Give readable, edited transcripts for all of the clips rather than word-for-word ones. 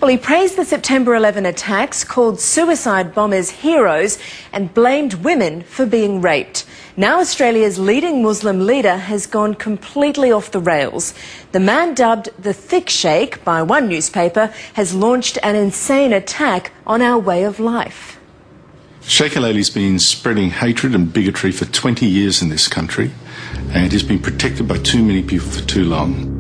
Well, he praised the September 11 attacks, called suicide bombers heroes and blamed women for being raped. Now Australia's leading Muslim leader has gone completely off the rails. The man dubbed the Thick Sheikh by one newspaper has launched an insane attack on our way of life. Sheikh Halalli's been spreading hatred and bigotry for 20 years in this country, and he's been protected by too many people for too long.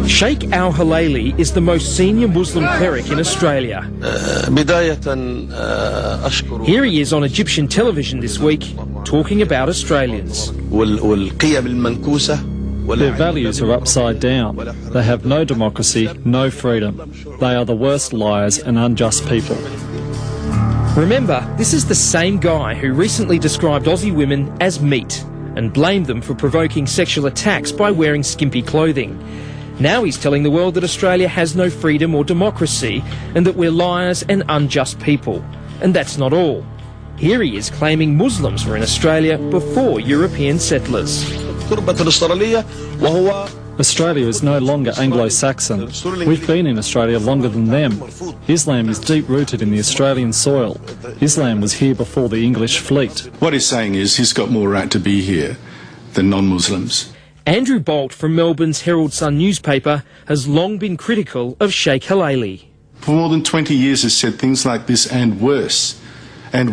Sheikh Al-Halalli is the most senior Muslim cleric in Australia. Here he is on Egyptian television this week talking about Australians. Their values are upside down. They have no democracy, no freedom. They are the worst liars and unjust people. Remember, this is the same guy who recently described Aussie women as meat and blamed them for provoking sexual attacks by wearing skimpy clothing. Now he's telling the world that Australia has no freedom or democracy and that we're liars and unjust people. And that's not all. Here he is claiming Muslims were in Australia before European settlers. Australia is no longer Anglo-Saxon. We've been in Australia longer than them. Islam is deep-rooted in the Australian soil. Islam was here before the English fleet. What he's saying is he's got more right to be here than non-Muslims. Andrew Bolt from Melbourne's Herald Sun newspaper has long been critical of Sheikh Halalli. For more than 20 years has said things like this and worse, and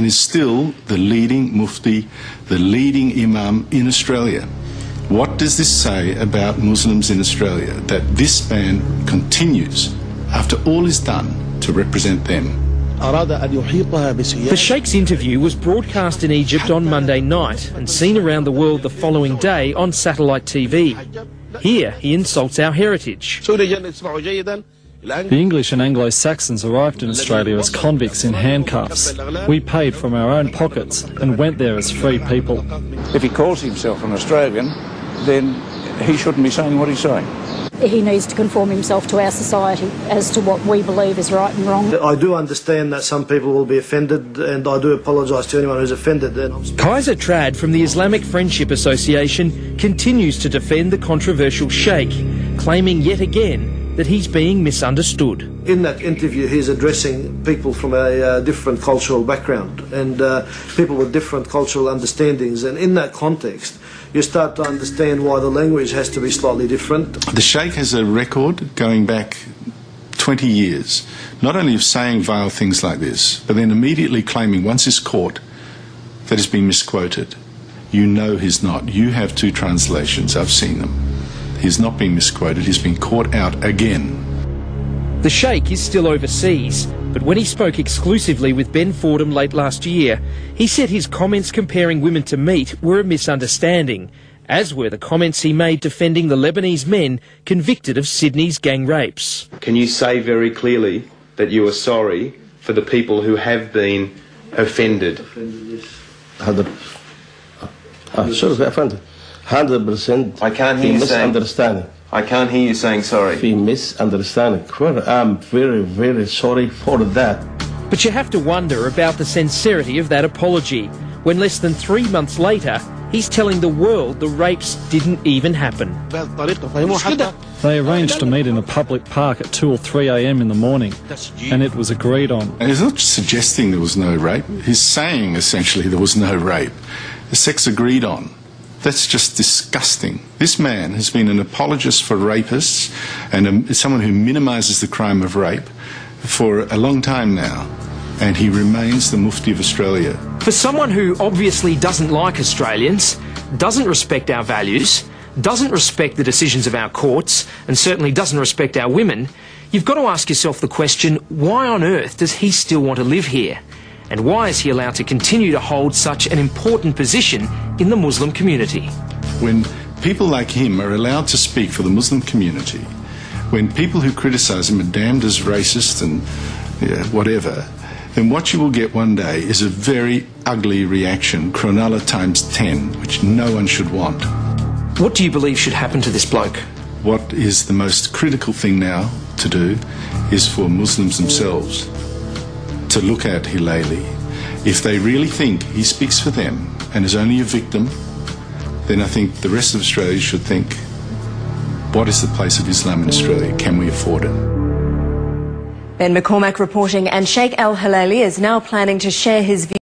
is still the leading mufti, the leading imam in Australia. What does this say about Muslims in Australia, that this man continues, after all is done, to represent them? The Sheikh's interview was broadcast in Egypt on Monday night and seen around the world the following day on satellite TV. Here he insults our heritage. The English and Anglo-Saxons arrived in Australia as convicts in handcuffs. We paid from our own pockets and went there as free people. If he calls himself an Australian, then he shouldn't be saying what he's saying. He needs to conform himself to our society as to what we believe is right and wrong. I do understand that some people will be offended, and I do apologise to anyone who's offended. Kaiser Trad from the Islamic Friendship Association continues to defend the controversial sheikh, claiming yet again that he's being misunderstood. In that interview, he's addressing people from a different cultural background and people with different cultural understandings, and in that context, you start to understand why the language has to be slightly different. The Sheikh has a record going back 20 years, not only of saying vile things like this, but then immediately claiming, once he's caught, that he's been misquoted. You know he's not. You have two translations. I've seen them. He's not been misquoted. He's been caught out again. The Sheikh is still overseas, but when he spoke exclusively with Ben Fordham late last year, he said his comments comparing women to meat were a misunderstanding, as were the comments he made defending the Lebanese men convicted of Sydney's gang rapes. Can you say very clearly that you are sorry for the people who have been offended? Sure, offended. 100%. I can't hear you misunderstanding. I can't hear you saying sorry. Misunderstanding. I'm very, very sorry for that. But you have to wonder about the sincerity of that apology, when less than 3 months later, he's telling the world the rapes didn't even happen. They arranged to meet in a public park at 2 or 3 a.m. in the morning, and it was agreed on. And he's not suggesting there was no rape. He's saying, essentially, there was no rape. The sex agreed on. That's just disgusting. This man has been an apologist for rapists and someone who minimises the crime of rape for a long time now, and he remains the Mufti of Australia. For someone who obviously doesn't like Australians, doesn't respect our values, doesn't respect the decisions of our courts, and certainly doesn't respect our women, you've got to ask yourself the question, why on earth does he still want to live here? And why is he allowed to continue to hold such an important position in the Muslim community? When people like him are allowed to speak for the Muslim community, when people who criticise him are damned as racist and whatever, then what you will get one day is a very ugly reaction, Cronulla times 10, which no one should want. What do you believe should happen to this bloke? What is the most critical thing now to do is for Muslims themselves to look at Halalli. If they really think he speaks for them and is only a victim, then I think the rest of Australia should think, what is the place of Islam in Australia? Can we afford it? Ben McCormack reporting, and Sheikh Al Hilali is now planning to share his views